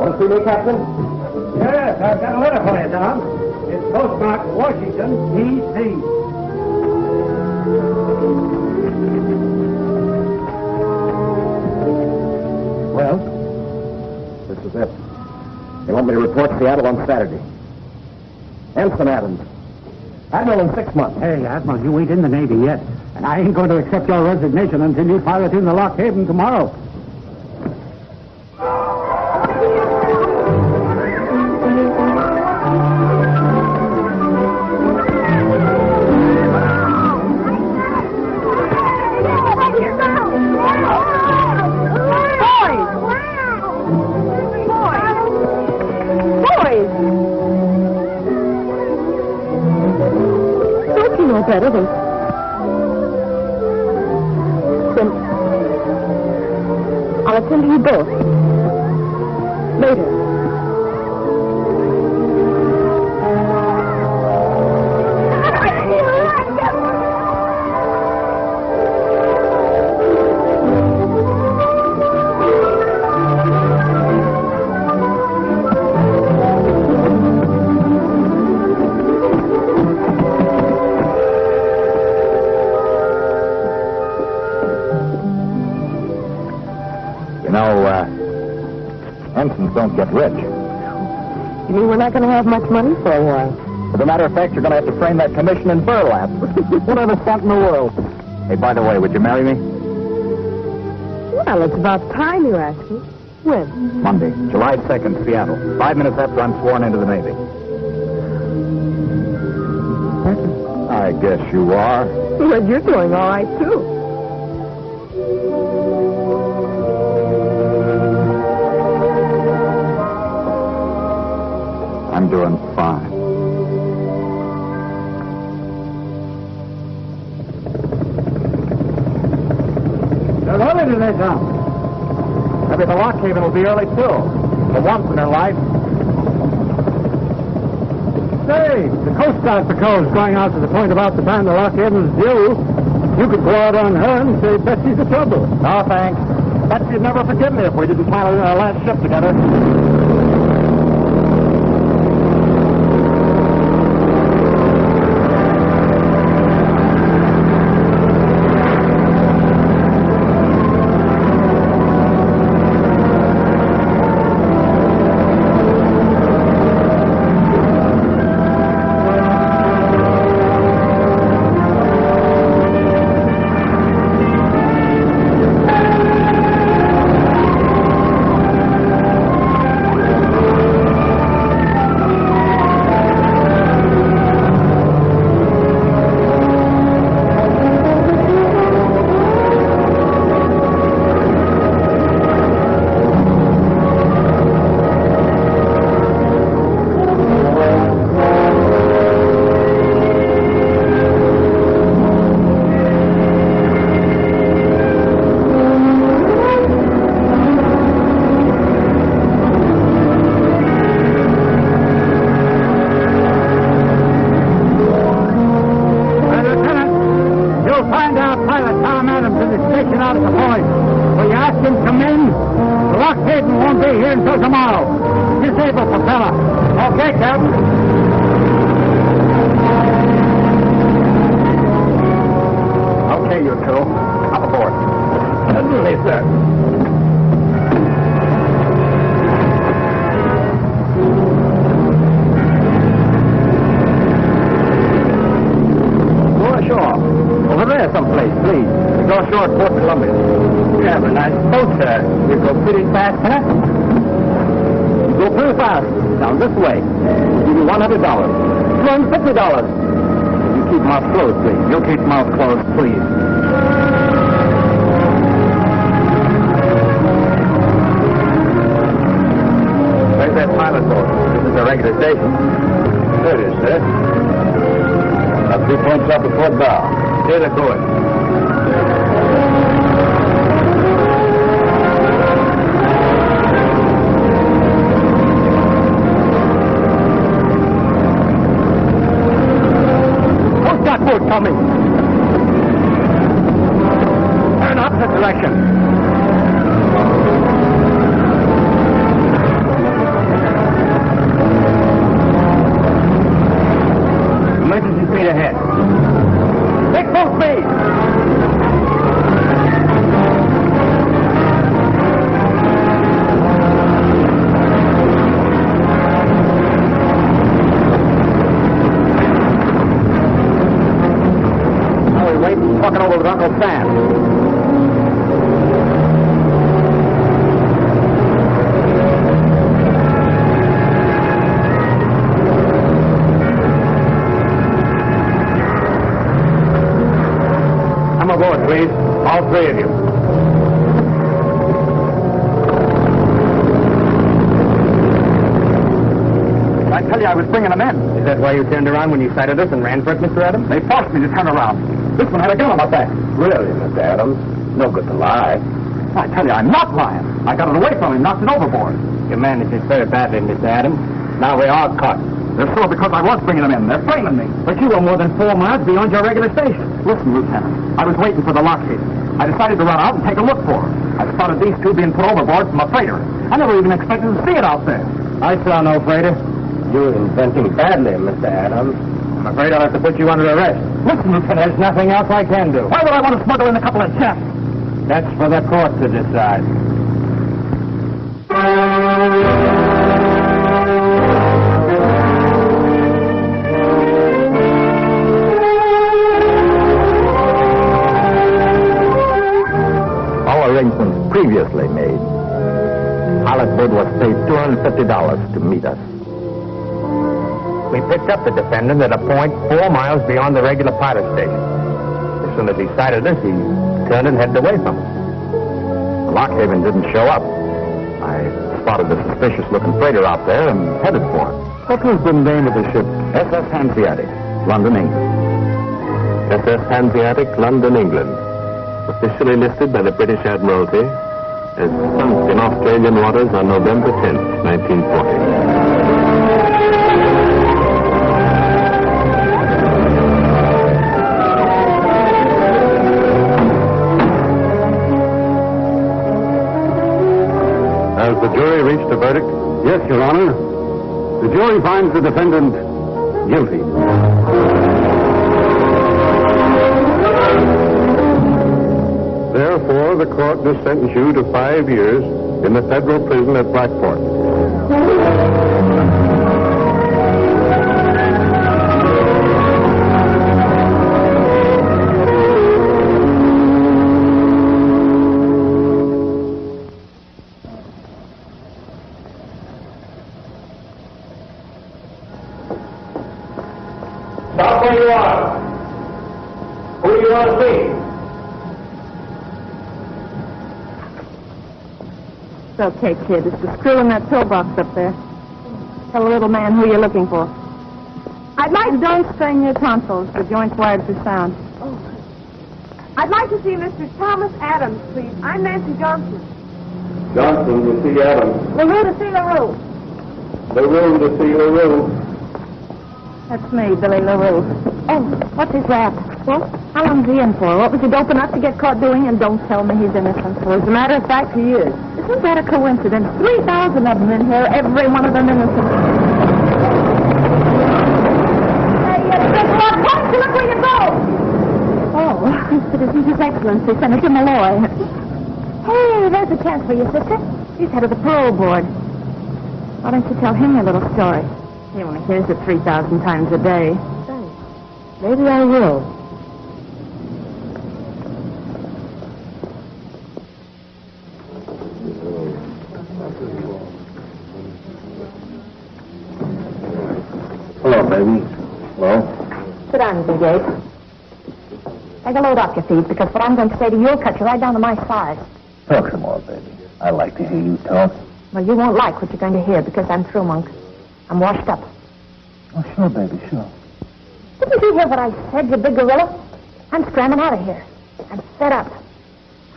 Want to see me, Captain? Yes, I've got a letter for you, Tom. It's postmarked Washington, D.C. Well, this is it. They want me to report to Seattle on Saturday. Ensign Adams. Admiral in 6 months. Hey, Admiral, you ain't in the Navy yet. And I ain't going to accept your resignation until you pilot in the Lock Haven tomorrow. Better than... Then I'll attend to you both. Later. Ensigns don't get rich. You mean we're not going to have much money for a while? As a matter of fact, you're going to have to frame that commission in burlap. Whatever stunt in the world. Hey, by the way, would you marry me? Well, it's about time you asked me. When? Monday, July 2nd, Seattle. 5 minutes after I'm sworn into the Navy. I guess you are. Well, you're doing all right, too. I'm doing fine. They're early today, Tom. Maybe the Lock Haven will be early, too. For once in their life. Say, the Coast Guard patrol's going out to the point about the time the Lock Haven's due. You could go out on her and say Betsy's the trouble. No, thanks. Betsy'd never forgive me if we didn't pilot our last ship together. This way. I'll give you $100. $250. You keep mouth closed, please. You keep mouth closed, please. Where's that pilot boat? This is the regular station. There it is, sir. Now 3 points up the port bow. Here they're going. Coming. Turn opposite direction. local sand. Come aboard, please. All three of you. I tell you, I was bringing them in. Is that why you turned around when you sighted us and ran for it, Mr. Adams? They forced me to turn around. This one had a gun on my back. Really, Mr. Adams? No good to lie. I tell you, I'm not lying. I got it away from him, knocked it overboard. You managed it very badly, Mr. Adams. Now we are caught. They're sore because I was bringing them in. They're framing me. But you were more than 4 miles beyond your regular station. Listen, Lieutenant, I was waiting for the lockheed. I decided to run out and take a look for her. I spotted these two being put overboard from a freighter. I never even expected to see it out there. I saw no freighter. You're inventing badly, Mr. Adams. I'm afraid I'll have to put you under arrest. Listen, Lieutenant, There's nothing else I can do. why would I want to smuggle in a couple of chaps? That's for the court to decide. All arrangements previously made. Pilot Bud was paid $250 to meet us. We picked up the defendant at a point 4 miles beyond the regular pilot station. As soon as he sighted us, he turned and headed away from us. Lockhaven didn't show up. I spotted a suspicious-looking freighter out there and headed for it. What was the name of the ship? SS Hanseatic, London, England. SS Hanseatic, London, England. Officially listed by the British Admiralty as sunk in Australian waters on November 10th, 1940. Has the jury reached a verdict? Yes, Your Honor. The jury finds the defendant guilty. Therefore, the court will sentence you to 5 years in the federal prison at Blackport. Stop where you are. Who do you want to see? It's okay, kid. It's the screw in that pillbox up there. Tell the little man who you're looking for. I'd like... Don't strain your tonsils. The joint's wired for sound. I'd like to see Mr. Thomas Adams, please. I'm Nancy Johnson. Johnson to see Adams. LaRue to see LaRue. LaRue to see LaRue. That's me, Billy LaRue. Oh, what's his rap? What? How long's he in for? What was he doping up to get caught doing? And don't tell me he's innocent. Well, as a matter of fact, he is. Isn't that a coincidence? 3,000 of them in here, every one of them innocent. Look where you go! Oh, it isn't His Excellency, Senator Malloy. Hey, there's a chance for you, sister. He's head of the parole board. Why don't you tell him your little story? He only hears it 3,000 times a day. Maybe I will. Hello, baby. Hello. Sit down, Mr. Gates. Take a load off your feet, because what I'm going to say to you will cut you right down to my size. Talk some more, baby. I like to hear you talk. Well, you won't like what you're going to hear, because I'm through, Monk. I'm washed up. Oh, sure, baby, sure. Didn't you hear what I said, you big gorilla? I'm scrambling out of here. I'm fed up.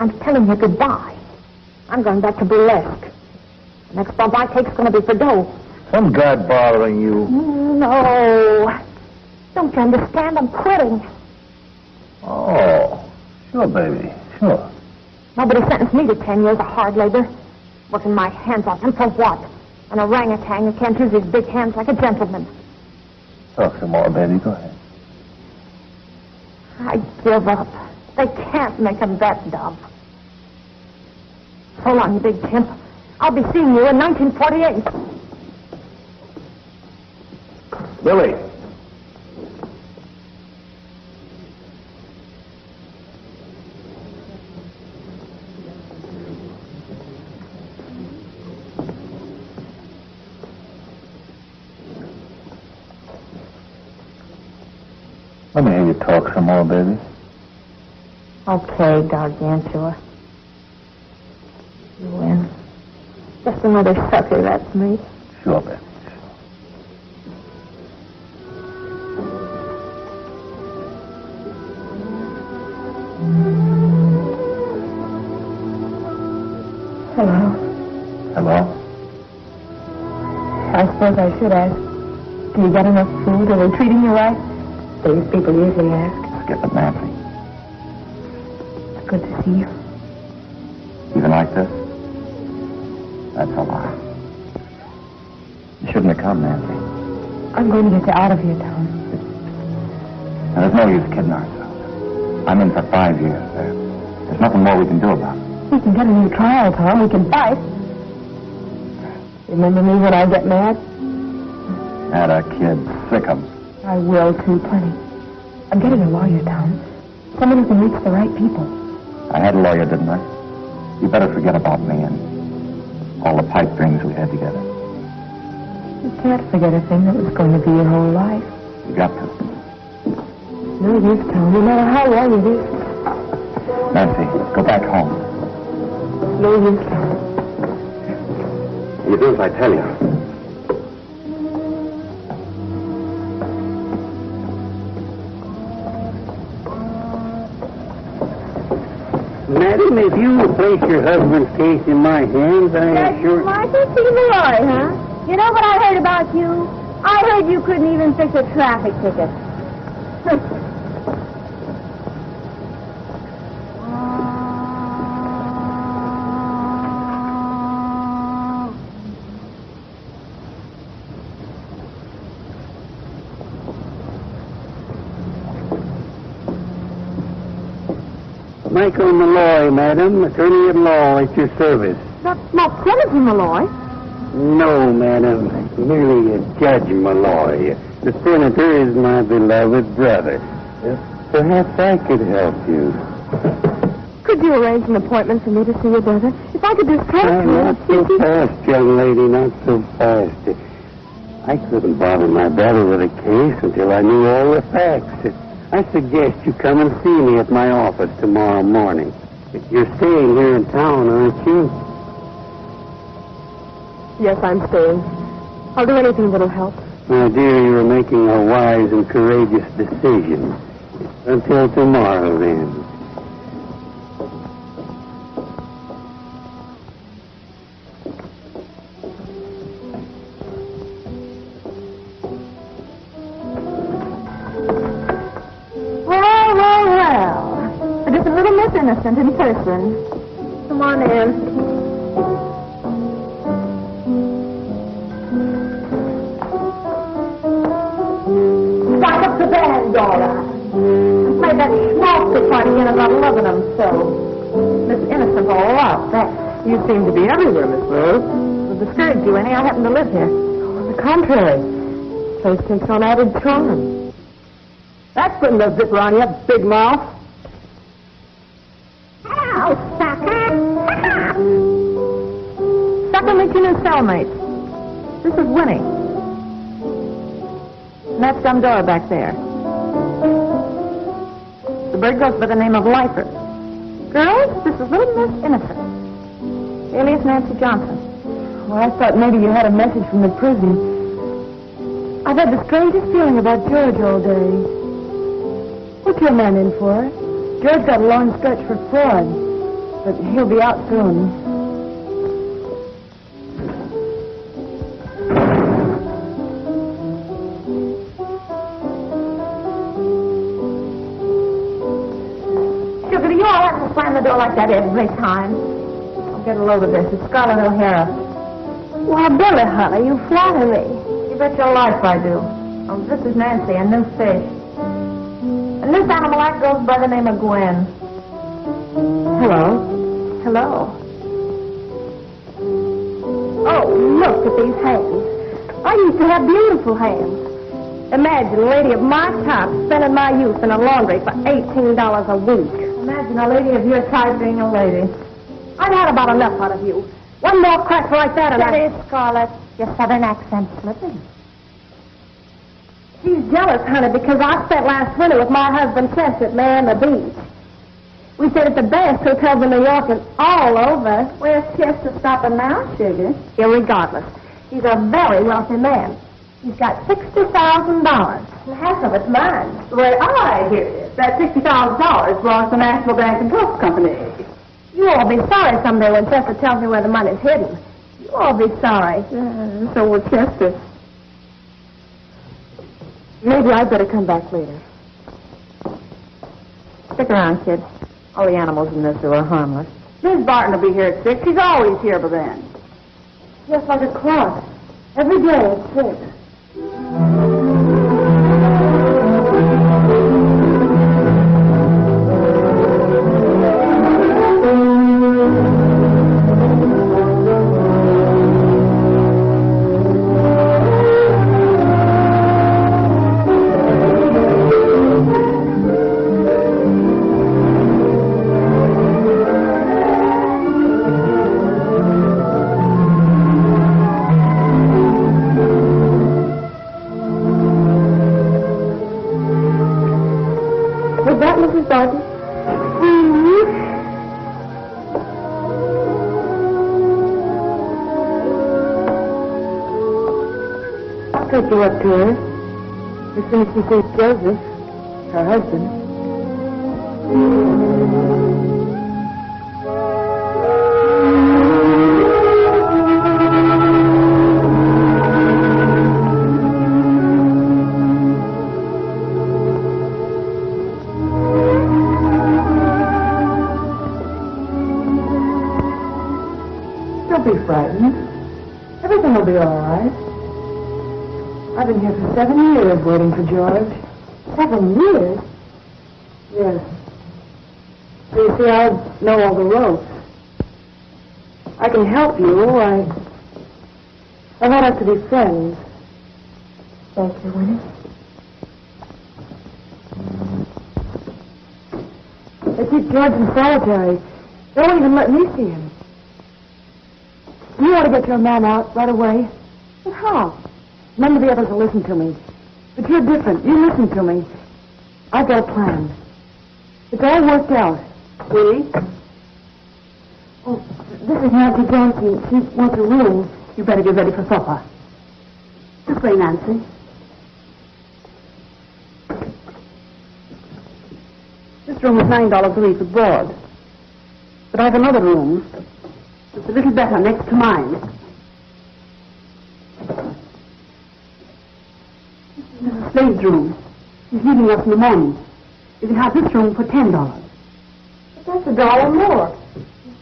I'm telling you goodbye. I'm going back to burlesque. The next bump I take's going to be for dough. Some guy bothering you. No. Don't you understand? I'm quitting. Oh, sure, baby, sure. Nobody sentenced me to 10 years of hard labor. Working my hands off. And for what? An orangutan who can't use his big hands like a gentleman. Talk some more, baby. Go ahead. I give up. They can't make him that dumb. So long, you big chimp. I'll be seeing you in 1948. Billy. Let me hear you talk some more, baby. Okay, Gargantua. You win. Just another sucker, that's me. Sure, baby. Hello. Hello? I suppose I should ask. Do you get enough food? Are they treating you right? These people usually ask. Skip it, Nancy. It's good to see you. Even like this? That's a lie. You shouldn't have come, Nancy. I'm going to get you out of here, Tom. Now, there's no use kidding ourselves. I'm in for 5 years. There's nothing more we can do about it. We can get a new trial, Tom. We can fight. Remember me when I get mad? Had a kid. Sick 'em. I will, too, plenty. I'm getting a lawyer, Tom. Someone who can reach the right people. I had a lawyer, didn't I? You better forget about me and all the pipe dreams we had together. You can't forget a thing that was going to be your whole life. You got to. No use, Tom. No matter how long it is. Nancy, go back home. No use, Tom. You do as I tell you. Madam, if you will place your husband's case in my hands, I assure... Martha C. Malloy, huh? You know what I heard about you? I heard you couldn't even fix a traffic ticket. Michael Malloy, madam, attorney at law at your service. Not Timothy Malloy. No, madam, merely a Judge Malloy. The senator is my beloved brother. Perhaps I could help you. Could you arrange an appointment for me to see your brother? If I could just talk to him. Not so fast, young lady, not so fast. I couldn't bother my brother with a case until I knew all the facts. I suggest you come and see me at my office tomorrow morning. You're staying here in town, aren't you? Yes, I'm staying. I'll do anything that'll help. My dear, you're making a wise and courageous decision. Until tomorrow, then. Innocent in person. Come on in. Start up the band, Dora. And play that schmaltzy party in about 11 of them, so. Miss Innocent all up. That. You seem to be everywhere, Miss Rose. Would discourage you any. I happen to live here. On the contrary. Place takes on added charm. That's putting the zipper on you, big mouth. Hello, sucker. Sucker meet your new cellmate. This is Winnie. And that's some door back there. The bird goes by the name of Lifer. Girls, this is little Miss Innocent. Alias Nancy Johnson. Well, I thought maybe you had a message from the prison. I've had the strangest feeling about George all day. What's your man in for? George got a long stretch for fraud, but he'll be out soon. Sugar, you all have to slam the door like that every time. I'll get a load of this. It's Scarlett O'Hara. Why, Billy, honey, you flatter me. You bet your life I do. Oh, this is Nancy, a new fish. And this animal act goes by the name of Gwen. Hello. Hello. Oh, look at these hands. I used to have beautiful hands. Imagine a lady of my type spending my youth in a laundry for $18 a week. Imagine a lady of your type being a lady. I've had about enough out of you. One more crack like that and Steady, Scarlett. your southern accent's slipping. She's jealous, honey, because I spent last winter with my husband Chester at Miami Beach. We stayed at the best hotels in New York and all over. Where's Chester stopping now, sugar? Irregardless. He's a very wealthy man. He's got $60,000. And half of it's mine. The way I hear it, that $60,000 belongs to the National Bank and Trust Company. You all be sorry someday when Chester tells me where the money's hidden. You all be sorry. So will Chester. Maybe I'd better come back later. Stick around, kid. All the animals in this zoo are harmless. Miss Barton will be here at 6. She's always here by then. Just like a clock. Every day at 6. Mrs. Barton? I'll take you up to her as soon as she sees Joseph, her husband. Don't be frightened. Everything will be all right. I've been here for 7 years waiting for George. 7 years? Yes. So you see, I know all the ropes. I can help you. I want us to be friends. Thank you, Winnie. They keep George in solitary. They won't even let me see him. You ought to get your man out right away. But how? None of the others will listen to me. But you're different. You listen to me. I've got a plan. It's all worked out. Really? Oh, this is Nancy Johnson. She wants a room. You better get ready for supper. This way, Nancy. This room is $9 a week with board. But I have another room. It's a little better next to mine. This is Slade's room. He's leaving us in the morning. You can have this room for $10. But that's $1 more.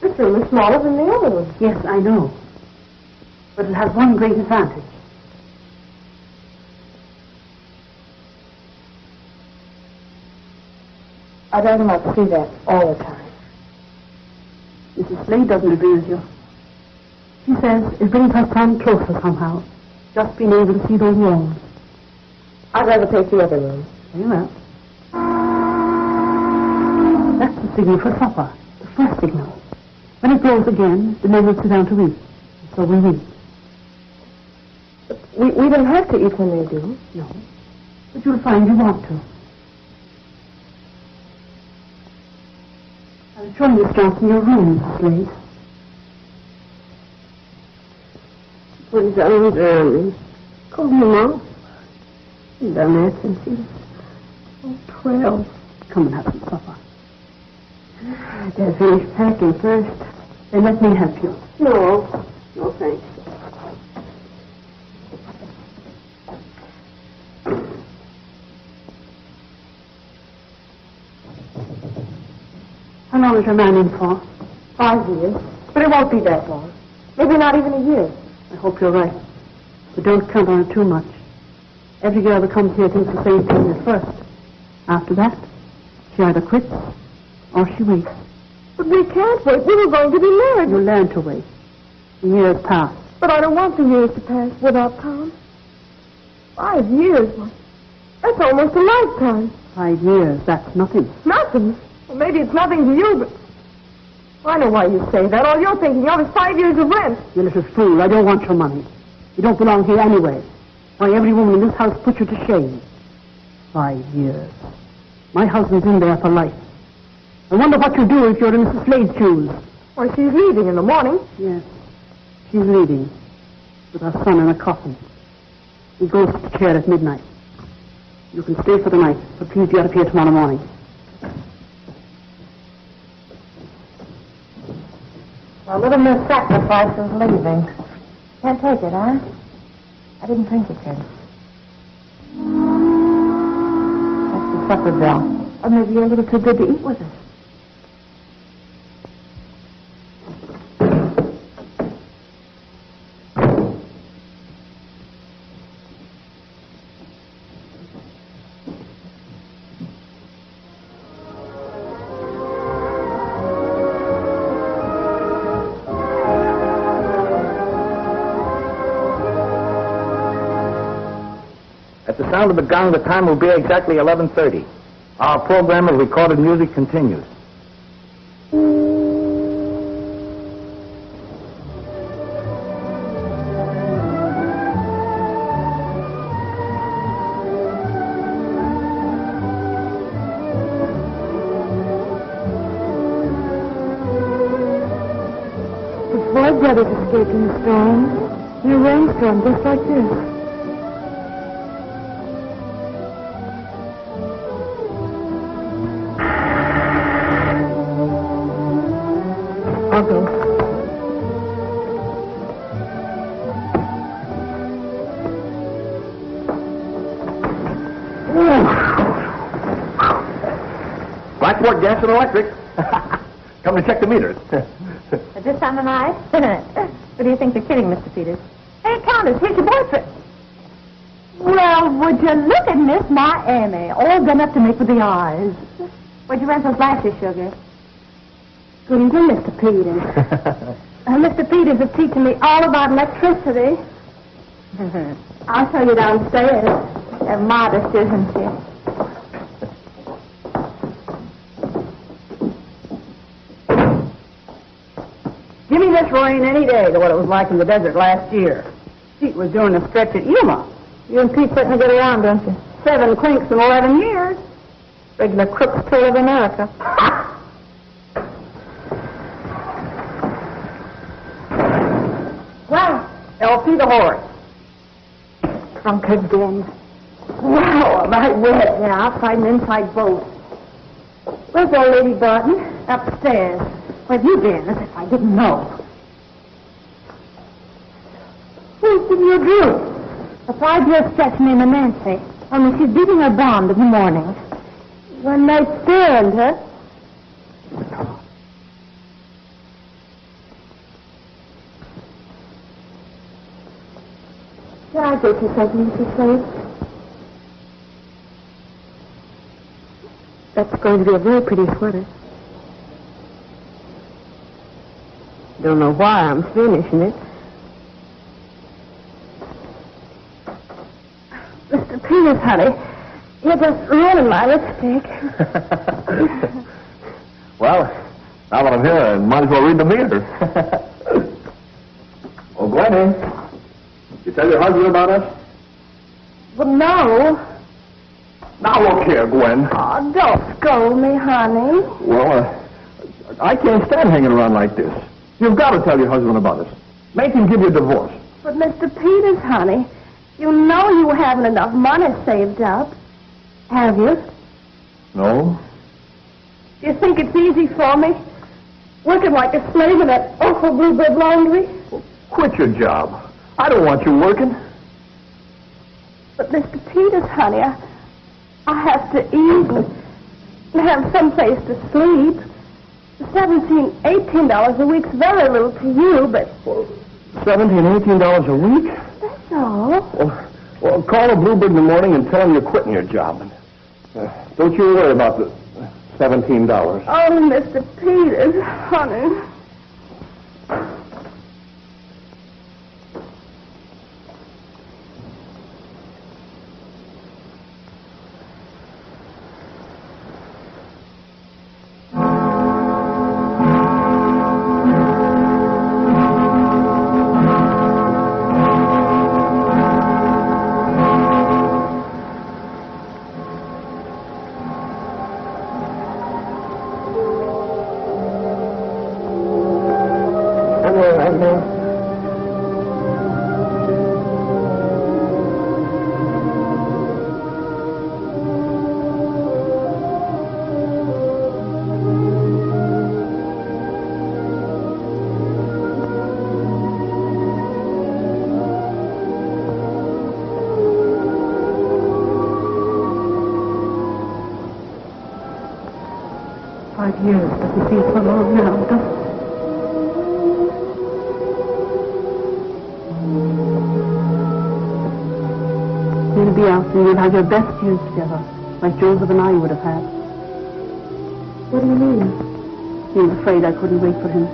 This room is smaller than the other one. Yes, I know. But it has one great advantage. I'd rather not see that all the time. Mrs. Slade doesn't agree with you. She says it brings her son closer somehow, just being able to see those walls. I'd rather take the other room. Very well. That's the signal for supper, the first signal. When it goes again, the men will sit down to eat. So we eat. But we don't have to eat when they do. No. But you'll find you want to. I'll show you, Miss Johnson, your room, Mrs. Slade. Put his arms around me. Call me Mom. He's done that since he was 12. Come and have some supper. I better finish packing first. Then let me help you. No. No, thanks. How long is your man in for? 5 years. But it won't be that long. Maybe not even a year. I hope you're right. But don't count on it too much. Every girl that comes here thinks the same thing at first. After that, she either quits or she waits. But we can't wait. We were going to be married. You'll learn to wait. The years pass. But I don't want the years to pass without Tom. 5 years? That's almost a lifetime. 5 years, that's nothing. Nothing? Well, maybe it's nothing to you, but... I know why you say that. All you're thinking of is 5 years of rent. You little fool. I don't want your money. You don't belong here anyway. Why, every woman in this house put you to shame. 5 years. My husband's in there for life. I wonder what you'll do if you're in Mrs. Slade's shoes. Well, she's leaving in the morning. Yes, she's leaving with her son in a coffin. He goes to the chair at midnight. You can stay for the night, but please get up here tomorrow morning. Well, little Miss Sacrifice is leaving. Can't take it, huh? I didn't think you could. That's the supper bell. Or maybe you're a little too good to eat with us. At the sound of the gong, the time will be exactly 11:30. Our program of recorded music continues. The Floyd brothers escaped in a storm. In a rainstorm just like this. I'll go. Blackboard Gas and Electric. Come to check the meters. At this time of night? What do you think they're kidding, Mr. Peters? Hey, Countess, here's your boyfriend. Well, would you look at Miss Miami, all done up to make with the eyes. Where'd you rent those lashes, Sugar? Good evening, Mr. Peters. Mr. Peters is teaching me all about electricity. I'll show you downstairs. They're modest, isn't she? Give me this rain any day to what it was like in the desert last year. Pete was doing a stretch at Yuma. You and Pete certainly get around, don't you? 7 clinks in 11 years. Regular Crook's tour of America. Well, Elsie the horse. Drunk again. Wow, am I wet now? Outside an inside boat. Where's old Lady Barton? Upstairs. Where have you been? As if I didn't know. Who's giving you a drink? A 5-year stretch named Nancy. Only she's beating her bond in the morning. One night stand, huh? Can I get you something, Mrs. Slade? That's going to be a very pretty sweater. Don't know why I'm finishing it. Mr. Peters, honey, you're just ruining my lipstick. Well, now that I'm here, I might as well read the meter. Oh, Glennie, you tell your husband about us? Well, no. Now look here, Gwen. Oh, don't scold me, honey. Well, I can't stand hanging around like this. You've got to tell your husband about us. Make him give you a divorce. But, Mr. Peters, honey, you know you haven't enough money saved up. Have you? No? Do you think it's easy for me? Working like a slave in that awful bluebird laundry? Quit your job. I don't want you working. But, Mr. Peters, honey, I have to eat and have some place to sleep. $17, $18 a week's very little to you, but... $17, $18 a week? That's all. Well, call a Bluebird in the morning and tell him you're quitting your job. And, don't you worry about the $17. Oh, Mr. Peters, honey. years, but you feel so long now, don't you? You'll be out and you'll have your best years together, like Joseph and I would have had. What do you mean? He was afraid I couldn't wait for him.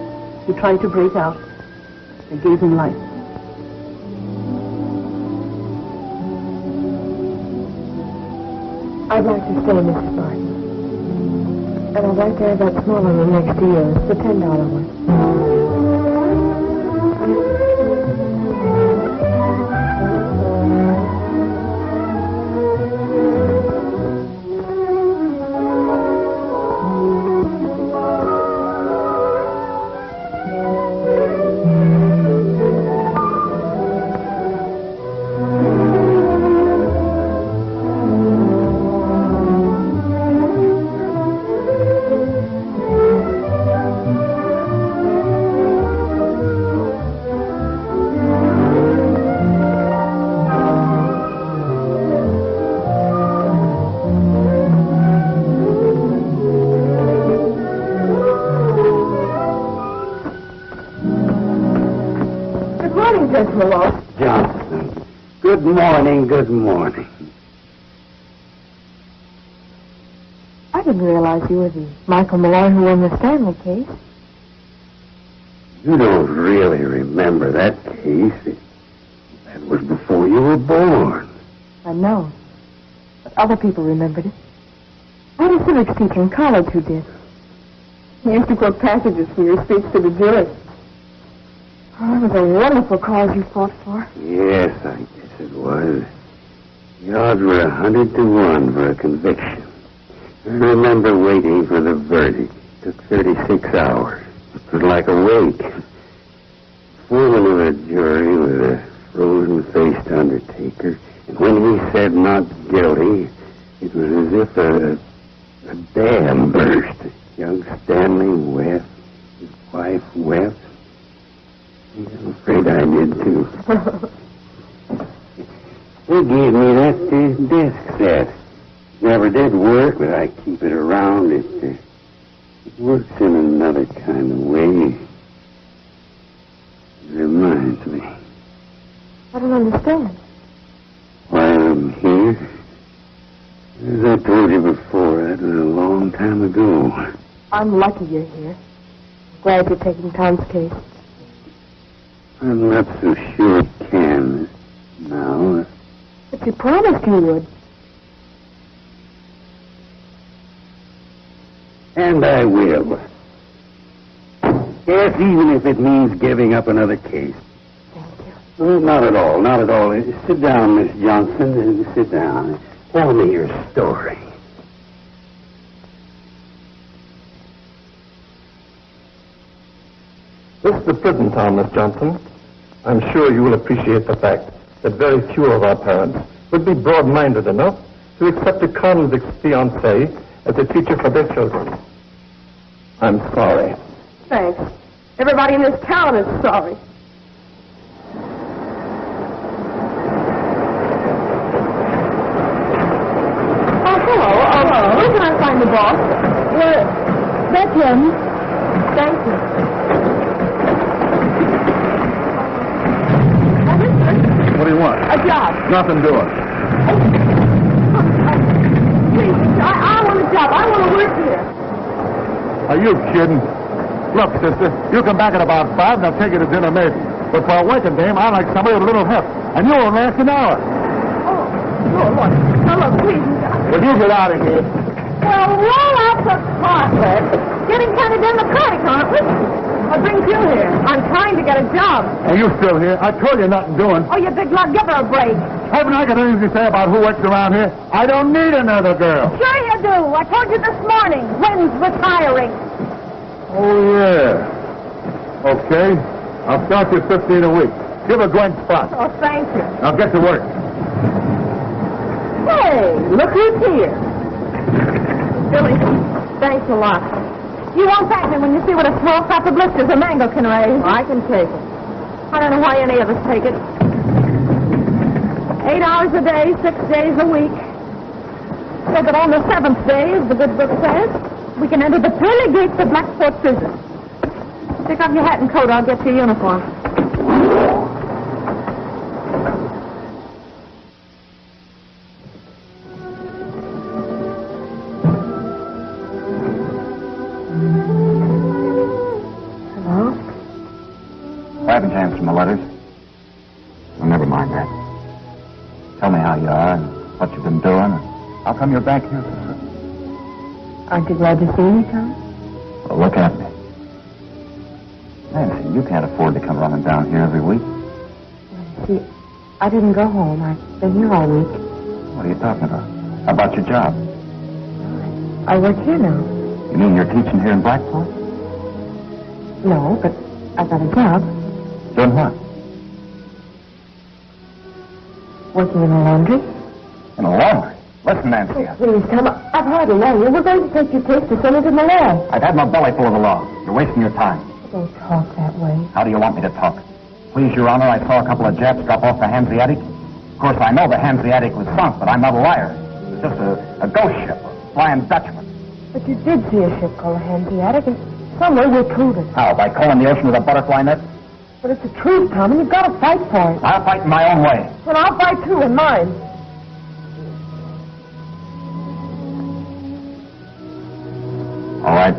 He tried to break out. I gave him life. I'd like to stay, Mrs. Martin. And I'd like to have that smaller one next to yours, the $10 one. Johnson. Good morning, good morning. I didn't realize you were the Michael Malloy who won the Stanley case. You don't really remember that case. That was before you were born. I know. But other people remembered it. I had a civics teacher in college who did. He used to quote passages from your speech to the jury. Oh, it was a wonderful cause you fought for. Yes, I guess it was. The odds were 100 to 1 for a conviction. I remember waiting for the verdict. It took 36 hours. It was like a wake. The foreman of the jury was a frozen-faced undertaker, and when he said not guilty, it was as if a dam burst. Young Stanley wept. His wife wept. I'm afraid I did, too. They gave me that desk set. Never did work, but I keep it around. It works in another kind of way. It reminds me. I don't understand. Why I'm here? As I told you before, that was a long time ago. I'm lucky you're here. Glad you're taking Tom's case. I'm not so sure it can now. But you promised you would. And I will. Yes, even if it means giving up another case. Thank you. Oh, not at all, not at all. Sit down, Miss Johnson. Sit down. Tell me your story. This is the prison town, Miss Johnson. I'm sure you will appreciate the fact that very few of our parents would be broad-minded enough to accept a convict's fiancée as a teacher for their children. I'm sorry. Thanks. Everybody in this town is sorry. Oh, hello. Hello. Where can I find the boss? Well, that's him. Thank you. What do you want? A job. Nothing doing. Please, I want a job. I want to work here. Are you kidding? Look, sister, you come back at about 5 and I'll take you to dinner maybe. But for a working dame, I like somebody with a little heft. And you won't last an hour. Oh, look. Now, look, please. Will you get out of here? Well, roll out the carpet. Getting kind of democratic, aren't we? What brings you here? I'm trying to get a job. Are you still here? I told you nothing doing. Oh, you big lug, give her a break. Haven't I got anything to say about who works around here? I don't need another girl. Sure you do. I told you this morning. Wynn's retiring. Oh, yeah. Okay. I'll start you 15 a week. Give a Gwen spot. Oh, thank you. Now get to work. Hey, look who's here. Billy, thanks a lot. You won't thank me when you see what a small crop of blisters a mango can raise. I can take it. I don't know why any of us take it. 8 hours a day, 6 days a week. So that on the 7th day, as the good book says, We can enter the pearly gates of Blackport Prison. Take off your hat and coat. I'll get your uniform. Hello? I haven't answered my letters. Well, never mind that. Tell me how you are and what you've been doing. And how come you're back here? Aren't you glad to see me, Tom? Well, look at me. Nancy, you can't afford to come running down here every week. See, I didn't go home. I've been here all week. What are you talking about? How about your job? I work here now. You mean you're teaching here in Blackpool? No, but I got a job. Doing what? Working in a laundry. In a laundry? Listen, Nancy. Please, Tom, I've had enough. We're going to take your case to Senator Malloy. I've had my belly full of the law. You're wasting your time. Don't talk that way. How do you want me to talk? Please, Your Honor, I saw a couple of Japs drop off the Hanseatic. Of course, I know the Hanseatic was sunk, but I'm not a liar. It was just a ghost ship, a flying Dutchman. But you did see a ship called the Hanseatic, and somewhere we'll prove it. How, by calling the ocean with a butterfly net? But it's the truth, Tom, and you've got to fight for it. I'll fight in my own way. Well, I'll fight too in mine. All right.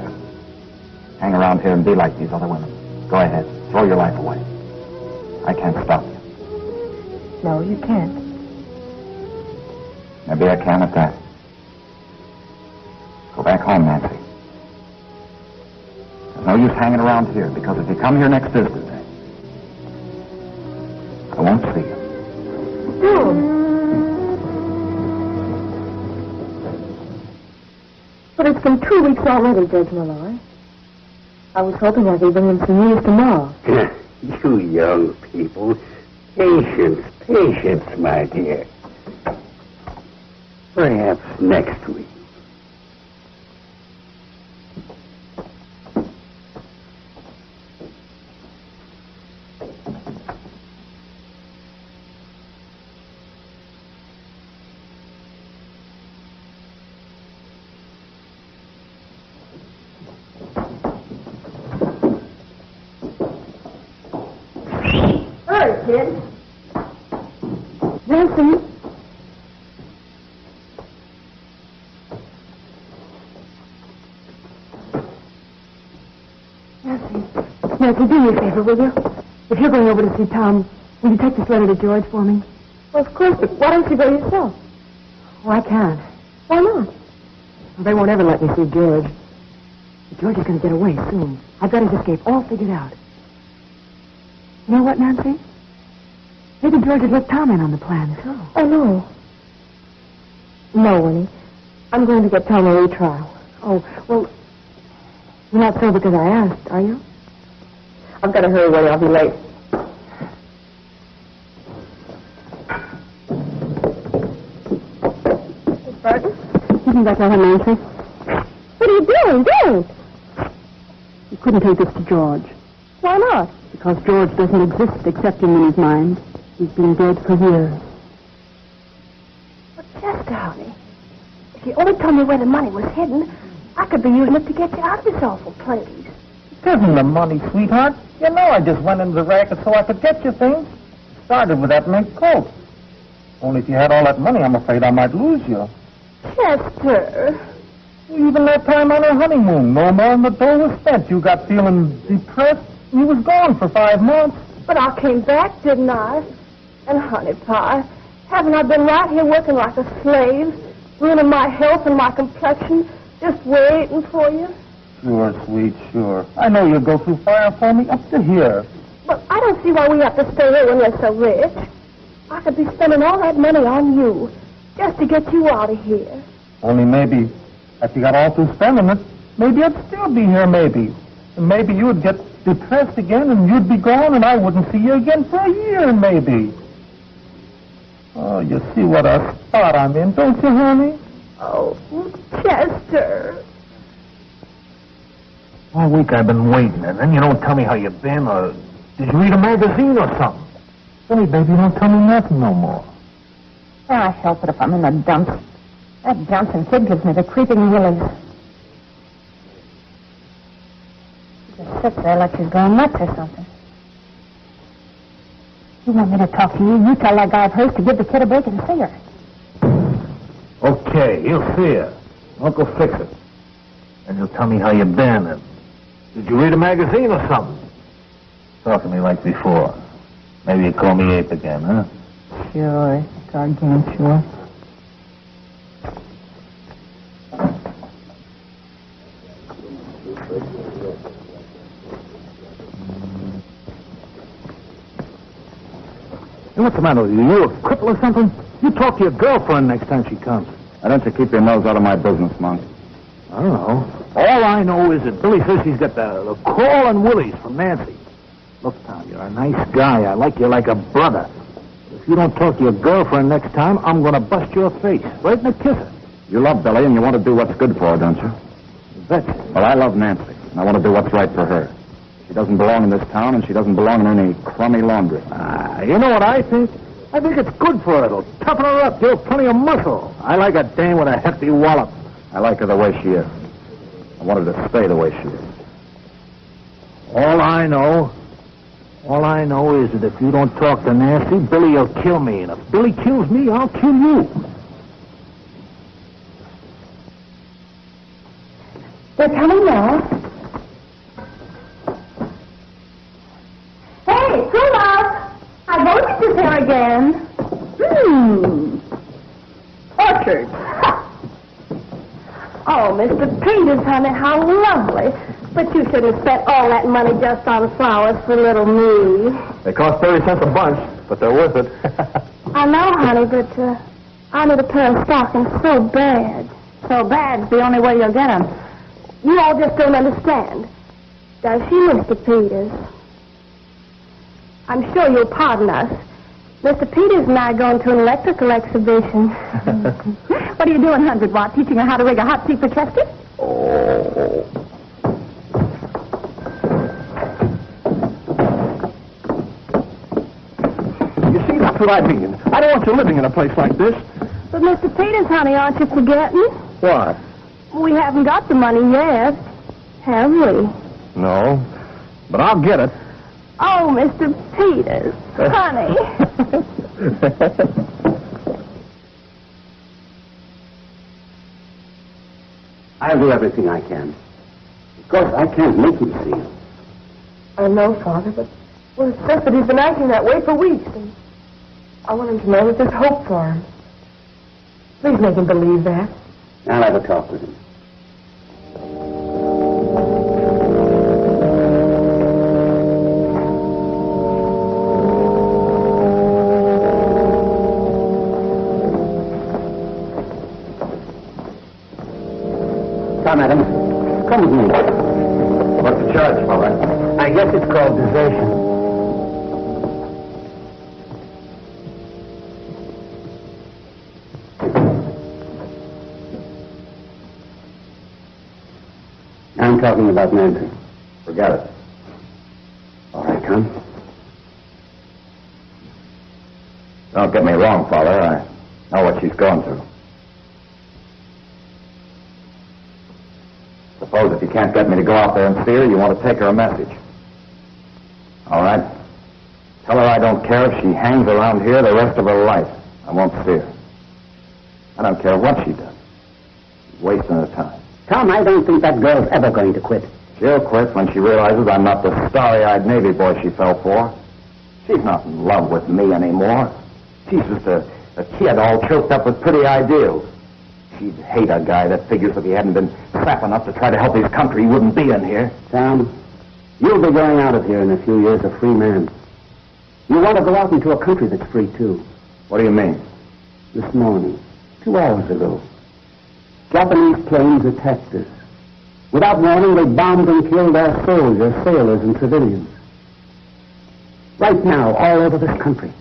Hang around here and be like these other women. Go ahead. Throw your life away. I can't stop you. No, you can't. Maybe I can at that. Go back home, Nancy. There's no use hanging around here, because if you come here next Thursday, I won't see you. No. But it's been 2 weeks already, Judge Malloy. I was hoping I could bring him some news tomorrow. You young people. Patience, patience, my dear. Perhaps next week. Kid. Nancy. Nancy, do me a favor, will you? If you're going over to see Tom, will you take this letter to George for me? Well, of course, but why don't you go yourself? Oh, I can't. Why not? Well, they won't ever let me see George. But George is going to get away soon. I've got his escape all figured out. You know what, Nancy? Maybe George had let Tom in on the plan, so. Oh, no. No, Winnie. I'm going to get Tom a retrial. Oh, well, you're not so because I asked, are you? I've got to hurry, Winnie. I'll be late. Miss Barton? Isn't that not Nancy? What are you doing? Don't! You couldn't take this to George. Why not? Because George doesn't exist except in Winnie's mind. He's been dead for years. But Chester, honey, if you only told me where the money was hidden, I could be using it to get you out of this awful place. It isn't the money, sweetheart. You know I just went into the racket so I could get you things. Started with that mink coat. Only if you had all that money, I'm afraid I might lose you. Chester. Even that time on our honeymoon, no more than the dough was spent. You got feeling depressed, and you was gone for 5 months. But I came back, didn't I? And, honey pie, haven't I been right here working like a slave, ruining my health and my complexion, just waiting for you? Sure, sweet, sure. I know you'll go through fire for me up to here. But I don't see why we have to stay here when we're so rich. I could be spending all that money on you, just to get you out of here. Only maybe, after you got all through spending it, maybe I'd still be here, maybe. And maybe you would get depressed again, and you'd be gone, and I wouldn't see you again for a year, maybe. Oh, you see what a spot I'm in, don't you, honey? Oh, Chester. All week I've been waiting, and then you don't tell me how you've been, or did you read a magazine or something? Hey, baby, don't tell me nothing no more. I help it if I'm in the dumps. That Johnson kid gives me the creeping willies. sits there like she's going nuts or something. You want me to talk to you? You tell that guy of hers to give the kid a break and see her. Okay, he'll see her. Uncle fix it. And he'll tell me how you been and... Did you read a magazine or something? Talk to me like before. Maybe you call me Ape again, huh? Sure, gargantua. Hey, what's the matter with you? You a cripple or something? You talk to your girlfriend next time she comes. Why don't you keep your nose out of my business, Monk? I don't know. All I know is that Billy says she's got the crawling willies from Nancy. Look, Tom, you're a nice guy. I like you like a brother. If you don't talk to your girlfriend next time, I'm going to bust your face. Right in the kisser. You love Billy and you want to do what's good for her, don't you? You betcha. Well, I love Nancy, and I want to do what's right for her. She doesn't belong in this town, and she doesn't belong in any crummy laundry. You know what I think? I think it's good for her. It'll toughen her up, give her plenty of muscle. I like a dame with a hefty wallop. I like her the way she is. I want her to stay the way she is. All I know is that if you don't talk to Nancy, Billy will kill me. And if Billy kills me, I'll kill you. They're coming now. Hey, cool up! I voted this here again. Orchard. Oh, Mr. Peters, honey, how lovely. But you shouldn't have spent all that money just on flowers for little me. They cost 30 cents a bunch, but they're worth it. I know, honey, but I need a pair of stockings so bad. So bad's the only way you'll get them. You all just don't understand. Does she, Mr. Peters? I'm sure you'll pardon us. Mr. Peters and I are going to an electrical exhibition. What are you doing, 100 Watt? Teaching her how to rig a hot seat for Chester? Oh. You see, that's what I mean. I don't want you living in a place like this. But, Mr. Peters, honey, aren't you forgetting? What? We haven't got the money yet, have we? No, but I'll get it. Oh, Mr. Peters, honey. I'll do everything I can. Of course, I can't make him see you. I know, Father, but it's just that he's been acting that way for weeks, and I want him to know that there's hope for him. Please make him believe that. I'll have a talk with him. Come, Adam. Come with me. What's the charge, Father? I guess it's called desertion. I'm talking about Nancy. Forget it. All right, Tom. Don't get me wrong, Father. I know what she's going through. Suppose if you can't get me to go out there and see her, you want to take her a message. All right? Tell her I don't care if she hangs around here the rest of her life. I won't see her. I don't care what she does. She's wasting her time. Tom, I don't think that girl's ever going to quit. She'll quit when she realizes I'm not the starry-eyed Navy boy she fell for. She's not in love with me anymore. She's just a kid all choked up with pretty ideals. She'd hate a guy that figures if he hadn't been crap enough to try to help his country, he wouldn't be in here. Tom, you'll be going out of here in a few years a free man. You want to go out into a country that's free, too. What do you mean? This morning, 2 hours ago, Japanese planes attacked us. Without warning, they bombed and killed our soldiers, sailors, and civilians. Right now, all over this country,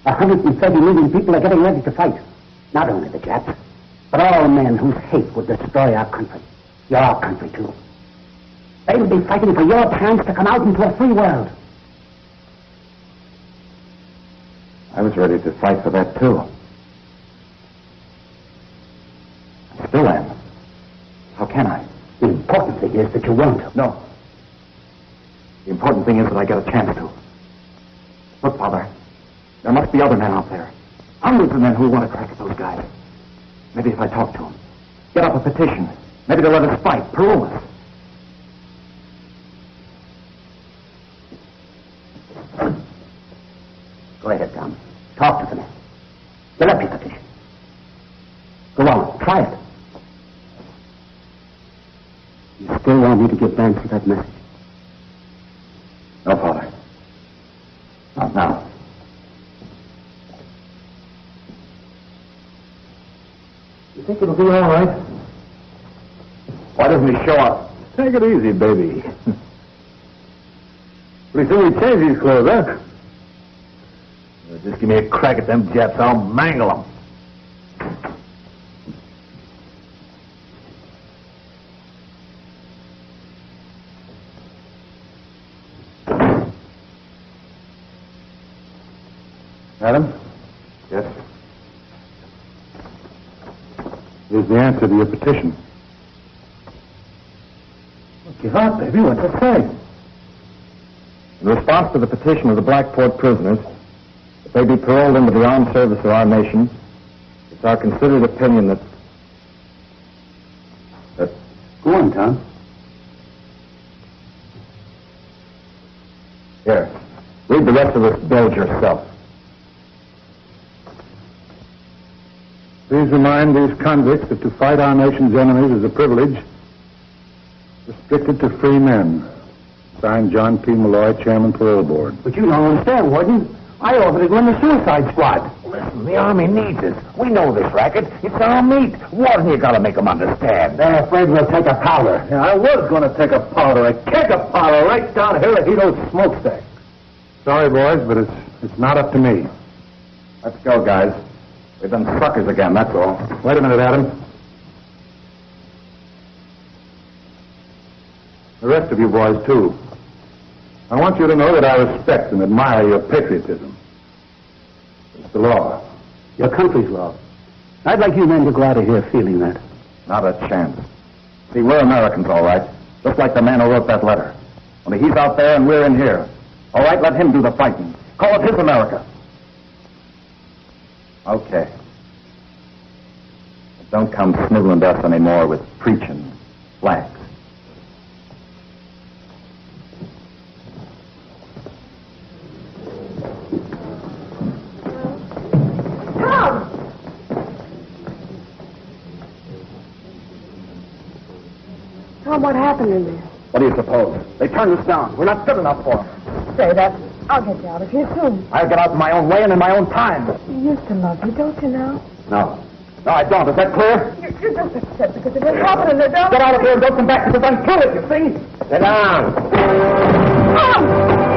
130 million people are getting ready to fight. Not only the Japs, but all men whose hate would destroy our country. Your country, too. They'll be fighting for your chance to come out into a free world. I was ready to fight for that, too. I still am. How can I? The important thing is that you won't. No. thing is that I get a chance to. Look, Father, there must be other men out there. Hundreds of men who want to track those guys. Maybe if I talk to them, get up a petition, maybe they'll let us fight, parole us. Go ahead, Tom. Talk to the men. Get up your petition. Go on, try it. You still want me to give Nancy that message? No, Father. Not now. You think it'll be all right? Why doesn't he show up? Take it easy, baby. Pretty soon we change these clothes, huh? Just give me a crack at them Japs. I'll mangle them. Adam? Yes? Here's the answer to your petition. Give up, baby. What's it say? In response to the petition of the Blackport prisoners, if they be paroled into the armed service of our nation, it's our considered opinion that... Go on, Tom. Here, read the rest of this bill yourself. Please remind these convicts that to fight our nation's enemies is a privilege restricted to free men. Signed, John P. Malloy, Chairman, Parole Board. But you don't understand, Warden. I offered to go in the suicide squad. Listen, the Army needs us. We know this racket. It's our meat. Warden, you gotta make them understand. They're afraid we'll take a powder. Yeah, I was going to take a powder, a keg of powder, right down here at Hito's smokestack. Sorry, boys, but it's not up to me. Let's go, guys. We've been suckers again, that's all. Wait a minute, Adam. The rest of you boys, too. I want you to know that I respect and admire your patriotism. It's the law. Your country's law. I'd like you men to go out of here feeling that. Not a chance. See, we're Americans, all right. Just like the man who wrote that letter. Only he's out there and we're in here. All right, let him do the fighting. Call it his America. Okay. But don't come sniveling to us anymore with preaching flags. Tom, what happened in there? What do you suppose? They turned us down. We're not good enough for them. Say that. I'll get you out of here soon. I'll get out in my own way and in my own time. He used to love you, don't you now? No. No, I don't. Is that clear? You're just upset because it didn't happen in there, don't Get out of here and don't come back because I'm through it, you see? Sit down. Tom!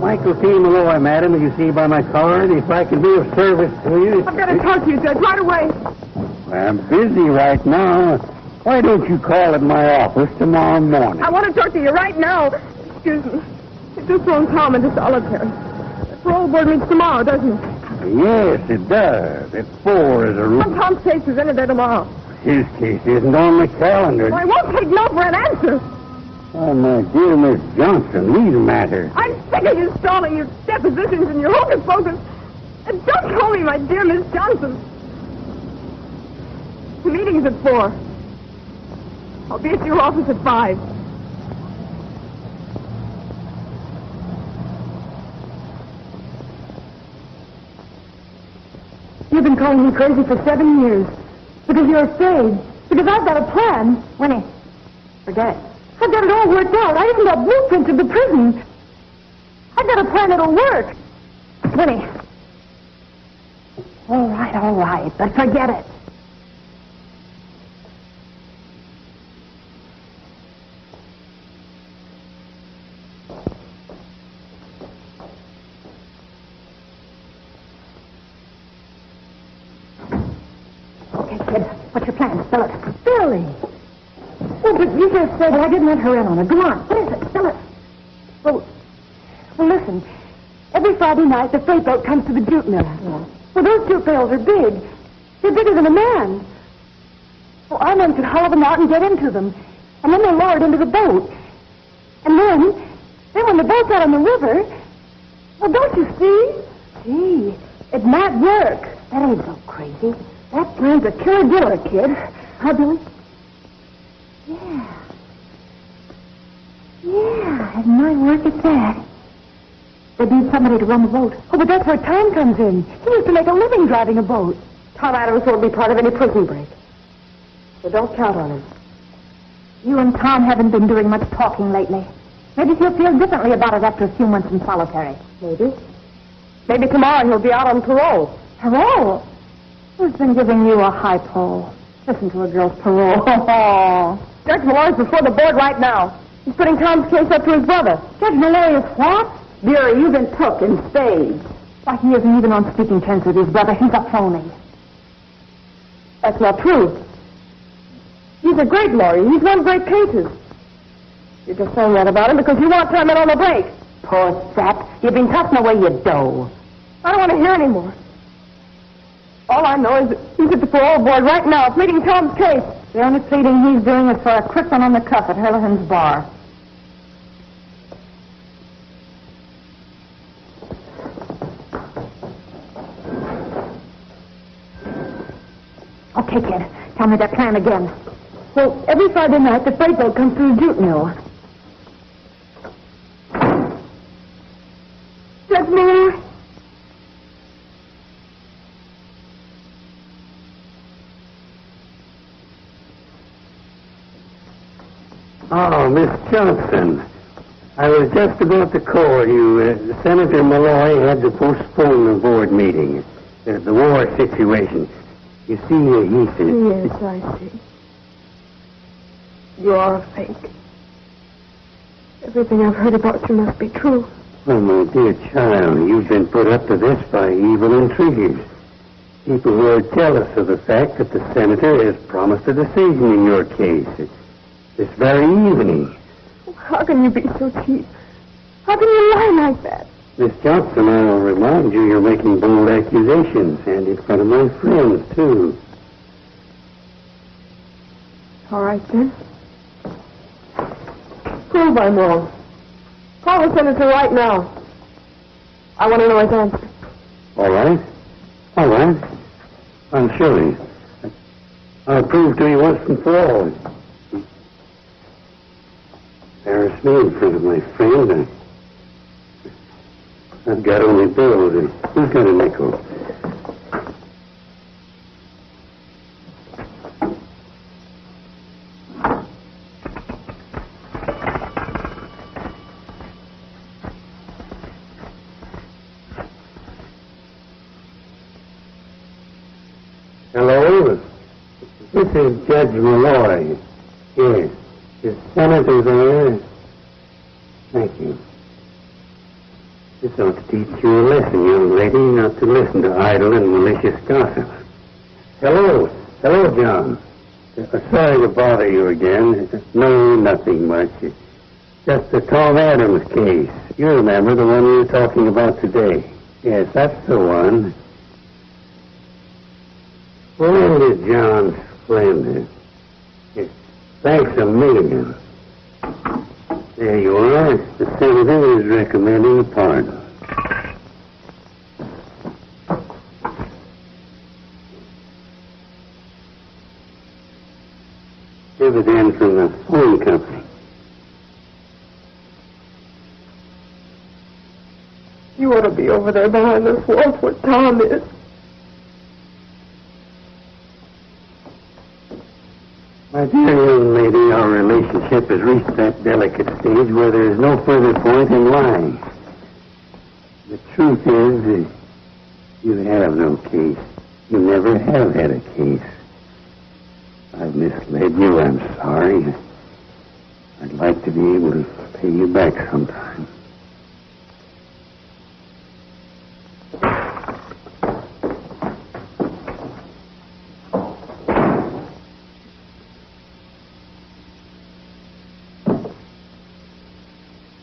Michael P. Malloy, madam, as you see by my card, if I can be of service to you... I've got to talk to you, Judge, right away. I'm busy right now. Why don't you call at my office tomorrow morning? I want to talk to you right now. Excuse me. You just thrown Tom into solitary. The parole board meets tomorrow, doesn't it? Yes, it does. At 4 is a rule. Tom's case is in there tomorrow. His case isn't on the calendar. Well, I won't take no for an answer. Oh, my dear Miss Johnson, these matters. I'm sick of you stalling your depositions and your hocus pocus. And don't call me my dear Miss Johnson. The meeting's at 4. I'll be at your office at 5. You've been calling me crazy for 7 years. Because you're afraid. Because I've got a plan. Winnie, forget it. I've got it all worked out. I even got blueprints of the prison. I've got a plan that'll work. Winnie. All right, but forget it. Okay, kid, what's your plan? Spill it. Billy! Oh, but you just said I didn't let her in on it. Go on. What is it? Spill it. Well, listen. Every Friday night, the freight boat comes to the jute mill. Yeah. Well, those jute bales are big. They're bigger than a man. Well, our men could haul them out and get into them. And then they're lowered into the boat. And then when the boat's out on the river, well, don't you see? Gee, it might work. That ain't so crazy. That plan's a killer diller, kid. Huh, Billy? Yeah, it might work at that. They need somebody to run the boat. Oh, but that's where Tom comes in. He used to make a living driving a boat. Tom Adams won't be part of any prison break. So don't count on him. You and Tom haven't been doing much talking lately. Maybe he'll feel differently about it after a few months in solitary. Maybe. Maybe tomorrow he'll be out on parole. Parole? Who's been giving you a high pole? Listen to a girl's parole. Judge Malloy's before the board right now. He's putting Tom's case up to his brother. Judge Malloy is what? Vera, you've been took in spades. Why, he isn't even on speaking terms with his brother. He's a phony. That's not true. He's a great lawyer. He's won great cases. You're just saying that about him because you want Tom in on the break. Poor sap. You've been tossing away your dough. I don't want to hear any more. All I know is that he's at the parole board right now, pleading Tom's case. The only pleading he's doing is for a quick one on the cuff at Hurlihan's bar. Okay, kid. Tell me their plan again. Well, every Friday night, the freight boat comes through the jute mill. Judge Miller? Oh, Miss Johnson. I was just about to call you. Senator Malloy had to postpone the board meeting. The war situation. You see, he said... Yes, I see. You are a fake. Everything I've heard about you must be true. Oh, my dear child, you've been put up to this by evil intriguers. People who are jealous of the fact that the senator has promised a decision in your case. This very evening. How can you be so cheap? How can you lie like that? Miss Johnson, I'll remind you you're making bold accusations, and in front of my friends, too. All right, then. Prove I'm wrong. Call the senator right now. I want to know his answer. All right. All right. I'm surely. I'll prove to you once and for all. Embarrass me in front of my friend. I've got only bills. Who's got a nickel? Hello? This is Judge Malloy. Yes. Is Senator there? Thank you. This ought to teach you a lesson, young lady, not to listen to idle and malicious gossip. Hello. Hello, John. Sorry to bother you again. No, nothing much. Just the Tom Adams case. You remember the one we were talking about today? Yes, that's the one. Well, isn't it, John? Splendid. Yes. Thanks a million. There you are. The senator is recommending a pardon. Dividend from the phone company. You ought to be over there behind this wall where Tom is. My dear young lady, our relationship has reached that delicate stage where there is no further point in lying. The truth is, you have no case. You never have had a case. I've misled you. I'm sorry. I'd like to be able to pay you back sometime.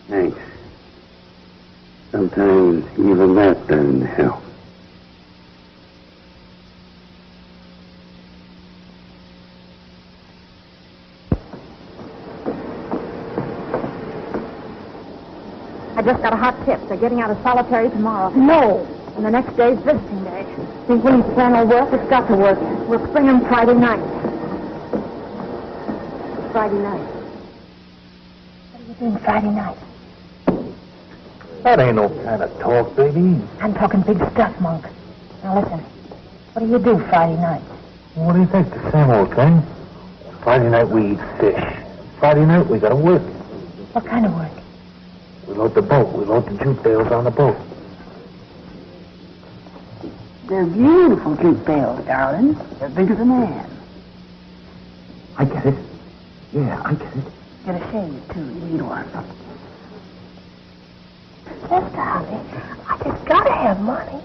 Thanks. Sometimes even that doesn't help. I just got a hot tip. They're getting out of solitary tomorrow. No. And the next day's visiting day. Think William's plan will work? It's got to work. We'll spring him Friday night. Friday night. What are you doing Friday night? That ain't no kind of talk, baby. I'm talking big stuff, Monk. Now listen. What do you do Friday night? What do you think? The same old thing. Friday night we eat fish. Friday night we gotta work. What kind of work? We load the boat. We load the jute bales on the boat. They're beautiful jute bales, darling. They're big as a man. I get it. Yeah, I get it. Get a shave, too. You need one. Yes, darling. I just gotta have money.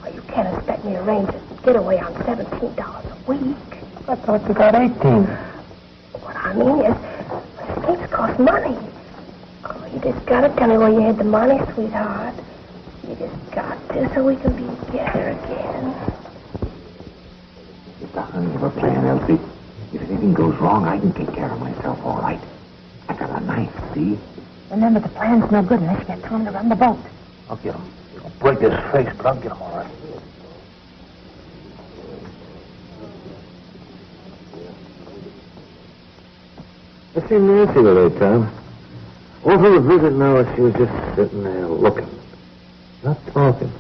Well, you can't expect me to arrange a getaway on $17 a week. I thought you got 18. What I mean is, mistakes cost money. Oh, you just gotta tell me where you hid the money, sweetheart. You just got to, so we can be together again. It's a hell of a plan, Elsie. If anything goes wrong, I can take care of myself all right. I got a knife, see? Remember, the plan's no good unless you get Tom to run the boat. I'll get him. He'll break his face, but I'll get him all right. I seen Nancy the other time. All through the visit now, she was just sitting there looking. Not talking.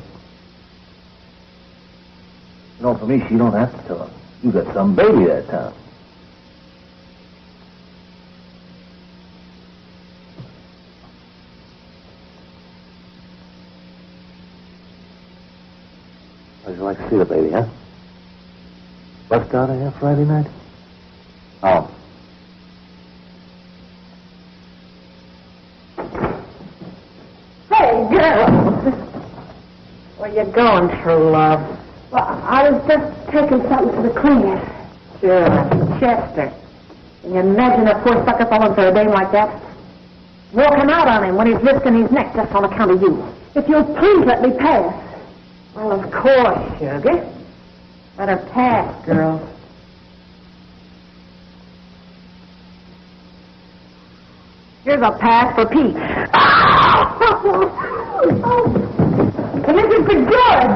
You know, for me, she don't have to talk. You got some baby that time. How'd you like to see the baby, huh? Bust out of here Friday night? Oh. Hey, girl! Where you going, true love? Well, I was just taking something to the cleaners. Sure. Chester. Can you imagine a poor sucker falling for a dame like that? Walking out on him when he's risking his neck just on account of you. If you'll please let me pass. Well, of course, sugar. Let her pass, girl. Here's a pass for Pete. And this is for George.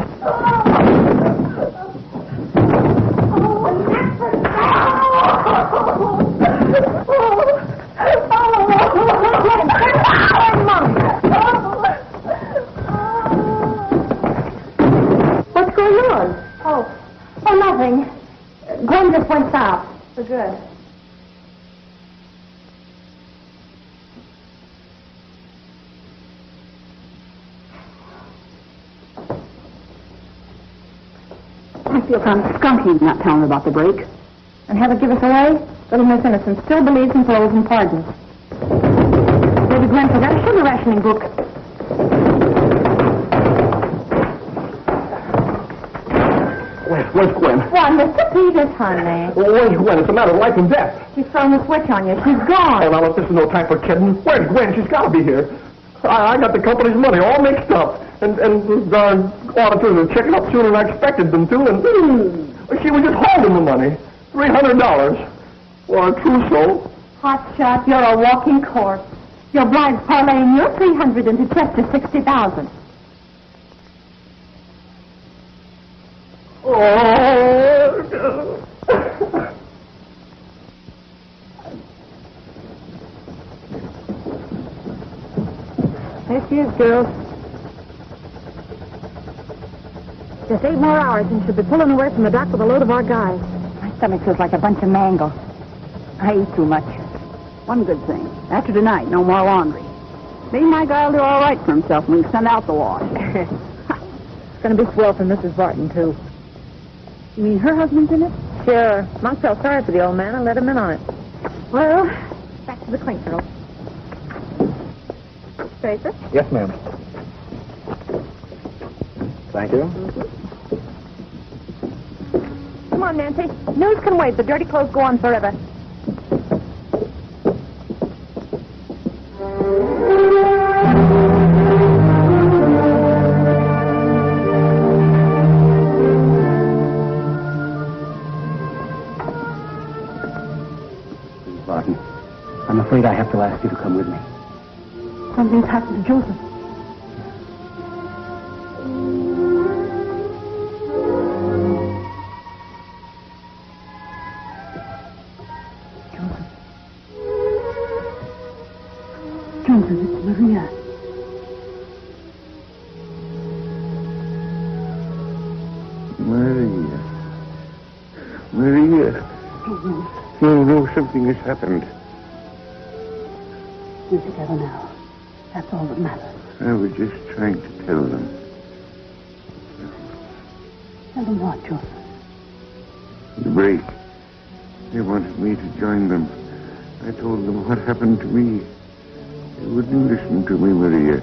What's going on? Oh, nothing. Gwen just went south. For good. I feel kind of skunky not telling her about the break. And have her give us away? Little Miss Innocent still believes in frozen pardons. Baby Gwen forgot a sugar rationing book. Where's Gwen? Why, Mr. Peters, honey. Where's Gwen? It's a matter of life and death. She's thrown the switch on you. She's gone. Oh, now, look, this is no time for kidding. Where's Gwen? She's got to be here. I got the company's money all mixed up. And those darn auditors are checking up sooner than I expected them to. And she was just holding the money. $300. Well, a true soul. Hot shot, you're a walking corpse. Your blind parlaying your 300 into Chester's 60,000. Oh. There she is, girls. Just 8 more hours and she'll be pulling away from the dock with a load of our guys. My stomach feels like a bunch of mango. I eat too much. One good thing. After tonight, no more laundry. Me and my guy will do all right for himself when we send out the wash. It's going to be swell for Mrs. Barton, too. You mean her husband's in it? Sure. Monk felt sorry for the old man and let him in on it. Well, back to the clink girl. Tracer? Yes, ma'am. Thank you. Come on, Nancy. News can wait. The dirty clothes go on forever. Barton, I'm afraid I have to ask you to come with me. Something's happened to Joseph. Joseph, it's Maria. Maria. No, something has happened. We're together now. That's all that matters. I was just trying to tell them. Tell them what, Joseph? The break. They wanted me to join them. I told them what happened to me. They wouldn't listen to me, Maria.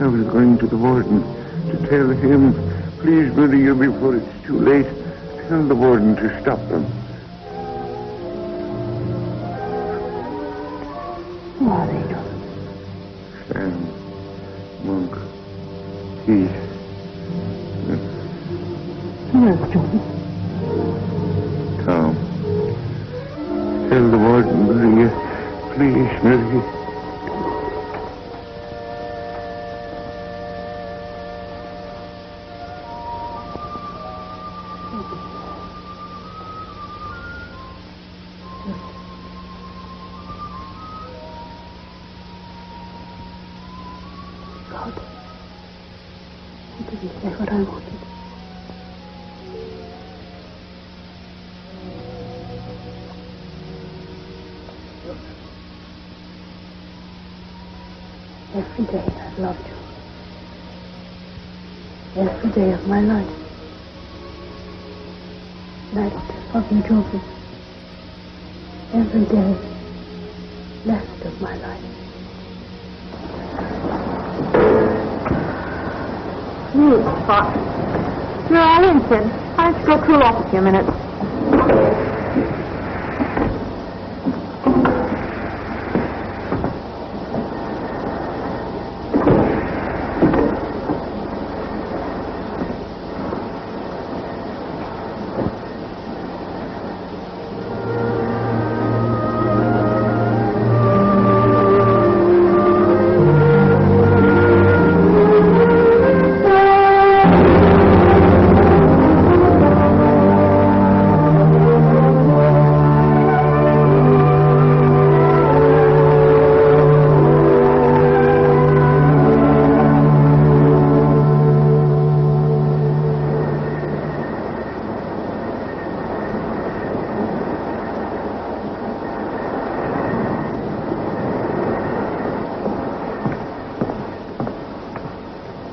I was going to the warden to tell him, please, Maria, before it's too late, tell the warden to stop them. Who are they, Joseph? Sam, Monk, Keith. Who else, Joseph? Tom. Tell the warden, Maria. Please, Maria. God, you didn't say what I wanted. Every day I've loved you. Every day of my life. And I still love you, Joseph. Every day left of my life. It's hot. You're all in, Sid. Why don't you go cool off a few minutes?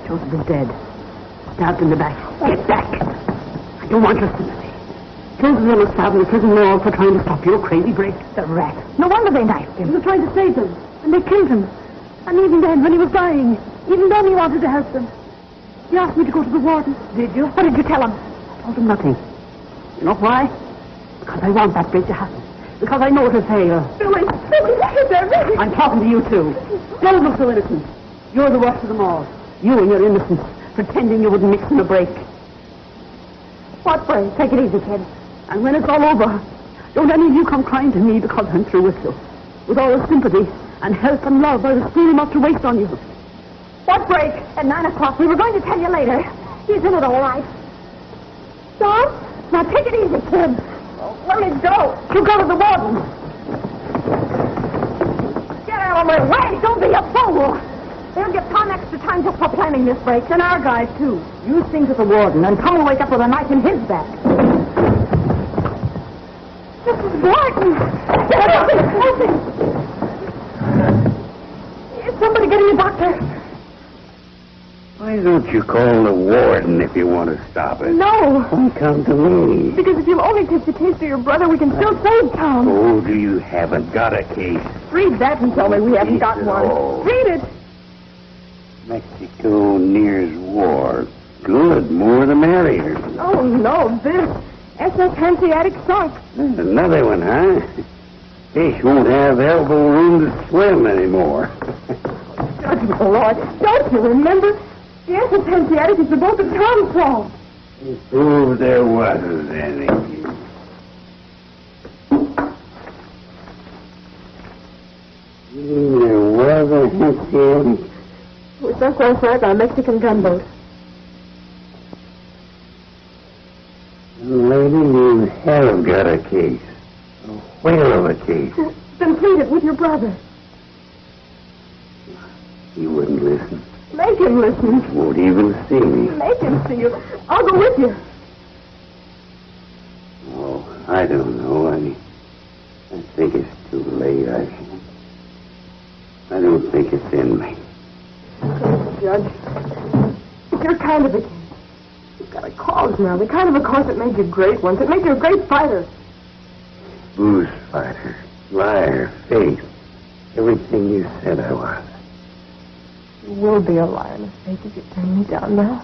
Joseph is dead. Stabbed in the back. Get back! I don't want your sympathy. Joseph was stabbed in the prison wall for trying to stop your crazy break. The rat. No wonder they knifed him. He was trying to save them, and they killed him. And even then, when he was dying, even then he wanted to help them. He asked me to go to the warden. Did you? What did you tell him? I told him nothing. You know why? Because I want that break to happen. Because I know it'll fail. Billy, I'm talking to you too. Don't look so innocent. You're the worst of them all. You and your innocence, pretending you wouldn't mix in a break. What break? Take it easy, kid. And when it's all over, don't any of you come crying to me because I'm through with you. With all the sympathy and help and love I was feeling enough to waste on you. What break? At 9 o'clock. We were going to tell you later. He's in it all right. John? Now take it easy, kid. Let me go. You go to the warden. Get out of my way. Don't be a fool. They'll get Tom extra time just for planning this break, and our guys, too. You sing to the warden, and Tom will wake up with a knife in his back. Mrs. Barton! Get up! Is somebody getting a doctor? I'll don't you call the warden if you want to stop it? No. Why come to me? Because if you'll only take the case to your brother, we can still save Tom. Oh, you haven't got a case. Read that and tell me we haven't got one. Read it. Mexico nears war. Good, more the merrier. Oh, no, this. SS Hanseatic sunk. Another one, huh? Fish won't have elbow room to swim anymore. Judge Malloy, don't you remember? The SS Hanseatic is the boat that Tom saw. Prove there wasn't any. There was a Hanseatic. We sunk last night by a Mexican gunboat. Lady, you have got a case. A whale of a case. Then plead it with your brother. He wouldn't listen. Make him listen. Won't even see me. Make him see you. I'll go with you. Oh, I don't know. I think it's too late. I don't think it's in me. Judge, it's your kind of a case. You've got a cause now. The kind of a cause that made you great once. It made you a great fighter. Booze fighter, liar, fake. Everything you said I was. You will be a liar and a fake if you turn me down now.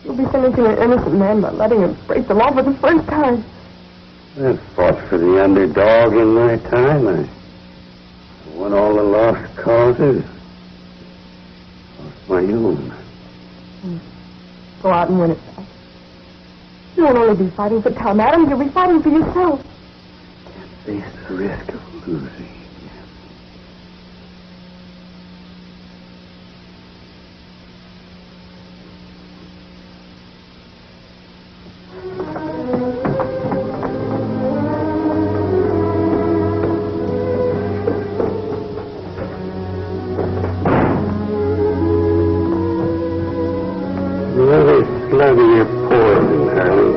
You'll be sentencing an innocent man by letting him break the law for the first time. I fought for the underdog in my time. I won all the lost causes. Lost my own. Go out and win it back. You won't only be fighting for Tom Adams, you'll be fighting for yourself. Can't face the risk of losing. Slug of your poison, Harley.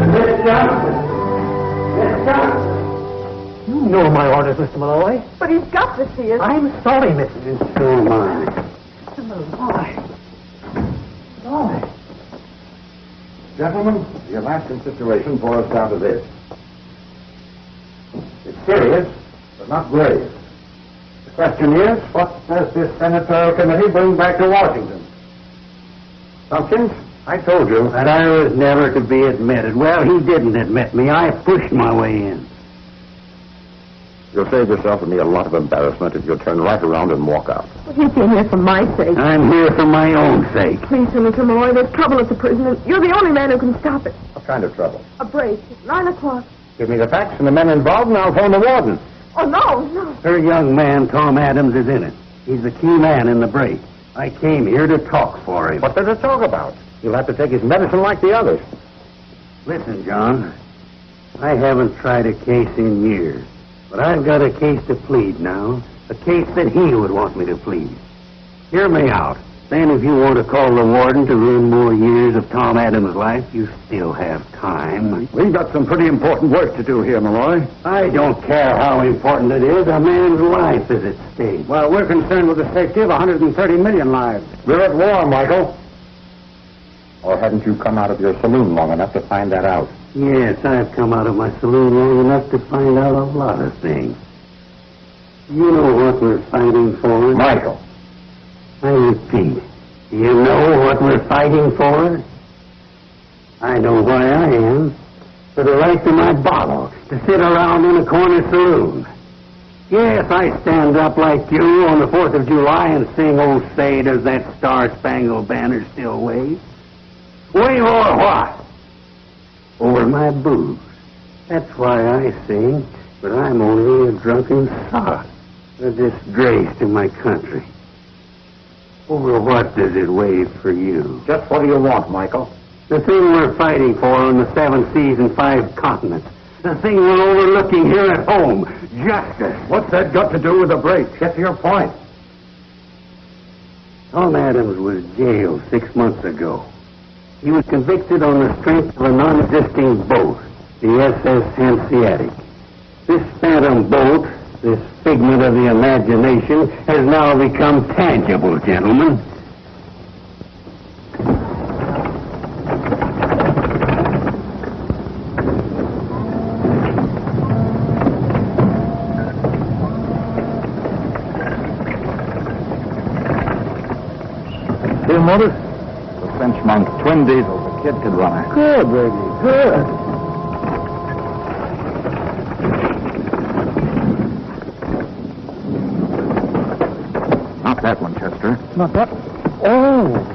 Miss Johnson. You know my orders, Mr. Malloy. But he's got to see us. I'm sorry, Mrs. So am I. Mr. Malloy. Malloy. Gentlemen, the Alaskan situation boils down to this. It's serious, but not grave. The question is, what does this senatorial committee bring back to Washington? Tompkins, I told you. That I was never to be admitted. Well, he didn't admit me. I pushed my way in. You'll save yourself and me a lot of embarrassment if you'll turn right around and walk out. Well, he came here for my sake. I'm here for my own sake. Please, Mr. Malloy, there's trouble at the prison, and you're the only man who can stop it. What kind of trouble? A break. It's 9 o'clock. Give me the facts and the men involved, and I'll phone the warden. Oh, no. Her young man, Tom Adams, is in it. He's the key man in the break. I came here to talk for him. What does it talk about? He'll have to take his medicine like the others. Listen, John. I haven't tried a case in years. But I've got a case to plead now. A case that he would want me to plead. Hear me out. Then if you want to call the warden to ruin more years of Tom Adams' life, you still have time. We've got some pretty important work to do here, Malloy. I don't care how important it is. A man's life is at stake. Well, we're concerned with the safety of 130 million lives. We're at war, Michael. Or hadn't you come out of your saloon long enough to find that out? Yes, I've come out of my saloon long enough to find out a lot of things. You know what we're fighting for? Michael. I repeat, you know what we're fighting for? I know why I am. For the right to my bottle, to sit around in a corner saloon. Yes, I stand up like you on the 4th of July and sing, "Oh, say, does that star-spangled banner still wave?" Wave over what? Over my booze. That's why I sing, but I'm only a drunken sot. A disgrace to my country. Over what does it wave for you? Just what do you want, Michael? The thing we're fighting for on the 7 seas and 5 continents. The thing we're overlooking here at home. Justice. What's that got to do with the break? Get to your point. Tom Adams was jailed 6 months ago. He was convicted on the strength of a non-existing boat, the SS Hanseatic. This phantom boat, this figment of the imagination, has now become tangible, gentlemen. See the motors? The French monk, twin diesels. A kid could run her. Good, baby, good. Not that one, Chester. Not that. Oh.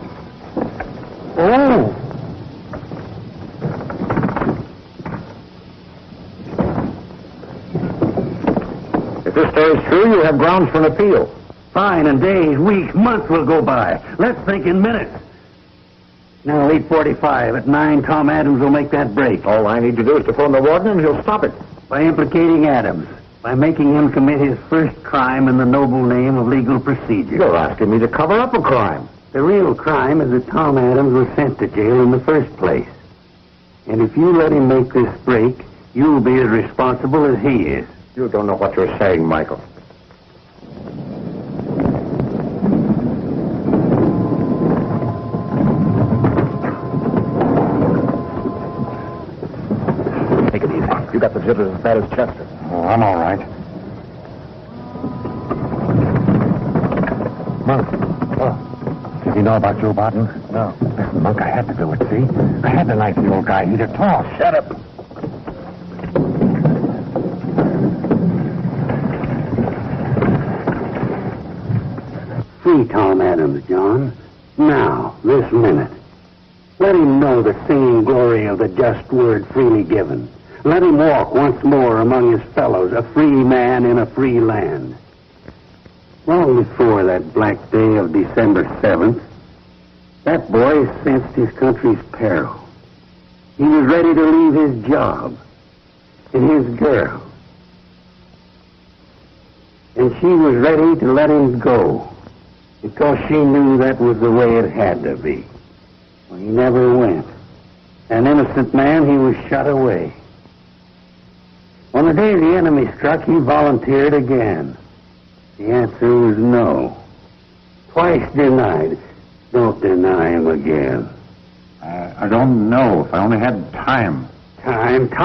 If this story's true, you have grounds for an appeal. Fine, and days, weeks, months will go by. Let's think in minutes. Now, 8:45. At 9, Tom Adams will make that break. All I need to do is to phone the warden and he'll stop it. By implicating Adams. By making him commit his first crime in the noble name of legal procedure. You're asking me to cover up a crime. The real crime is that Tom Adams was sent to jail in the first place. And if you let him make this break, you'll be as responsible as he is. You don't know what you're saying, Michael. Take it easy. You got the jitters as bad as Chester. Oh, I'm all right. Monk. Oh. Did you know about Joe Barton? No. Listen, Monk, I had to do it, see? I had to knife the old guy. He'd have talked. Shut up. Free Tom Adams, John. Now, this minute. Let him know the singing glory of the just word freely given. Let him walk once more among his fellows, a free man in a free land. Long before that black day of December 7th, that boy sensed his country's peril. He was ready to leave his job and his girl. And she was ready to let him go because she knew that was the way it had to be. Well, he never went. An innocent man, he was shut away. On the day the enemy struck, he volunteered again. The answer was no. Twice denied. Don't deny him again. I don't know. If I only had time. Time.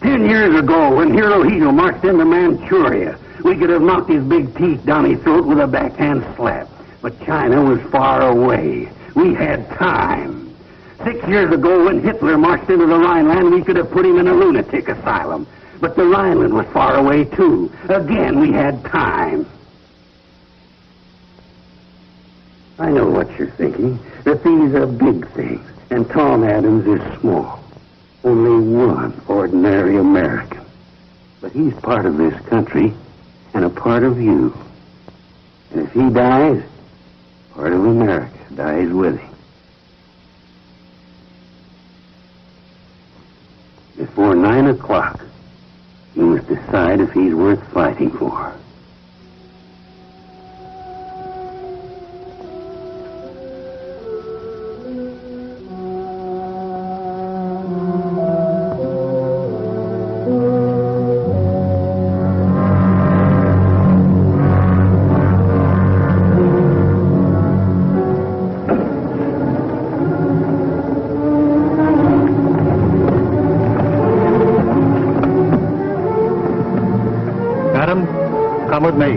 10 years ago, when Hirohito marched into Manchuria, we could have knocked his big teeth down his throat with a backhand slap. But China was far away. We had time. 6 years ago, when Hitler marched into the Rhineland, we could have put him in a lunatic asylum. But the Rhineland was far away, too. Again, we had time. I know what you're thinking, that these are big things, and Tom Adams is small. Only one ordinary American. But he's part of this country, and a part of you. And if he dies, part of America dies with him. Before 9 o'clock, you must decide if he's worth fighting for. Come with me.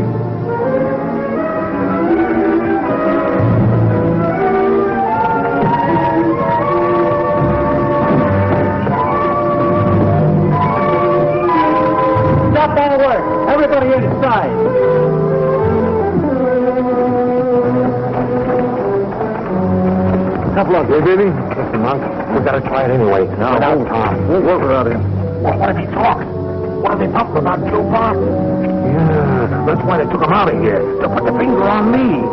Stop all work. Everybody inside. Tough luck, eh, baby? Listen, Monk, we've got to try it anyway. No, without Tom. We'll work without him. What did he talk? What are they talking about, Joe Barton? Yeah, that's why they took him out of here, to put the finger on me.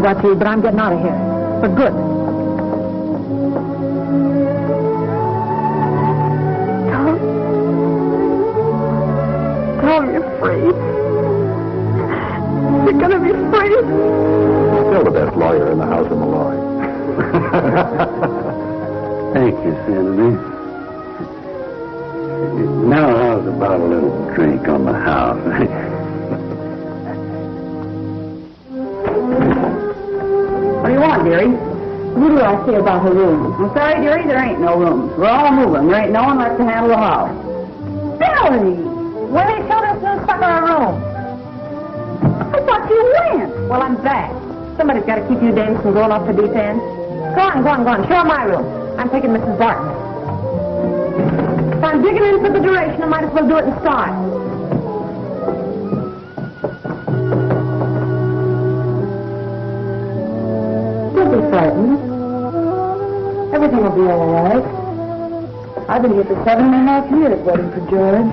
about you, but I'm getting out of here. For good. Tom, you're free. You're gonna be free. Still the best lawyer in the house of Malloy. Thank you, Senator. Now, how's about a little drink on the house? What do you want, dearie? Who do I see about her room? I'm sorry, dearie, there ain't no rooms. We're all moving. There ain't no one left to handle the house. Billy! Where they showed us no stuff in our room? I thought you went. Well, I'm back. Somebody's got to keep you dames from going off the deep end. Go on. Show 'em my room. I'm taking Mrs. Barton. If I'm digging in for the duration, I might as well do it in style. Don't be frightened. Everything will be all right. I've been here for 7.5 years waiting for George.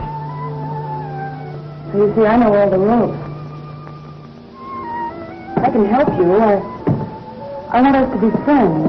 So you see, I know all the ropes. I can help you. I want us to be friends.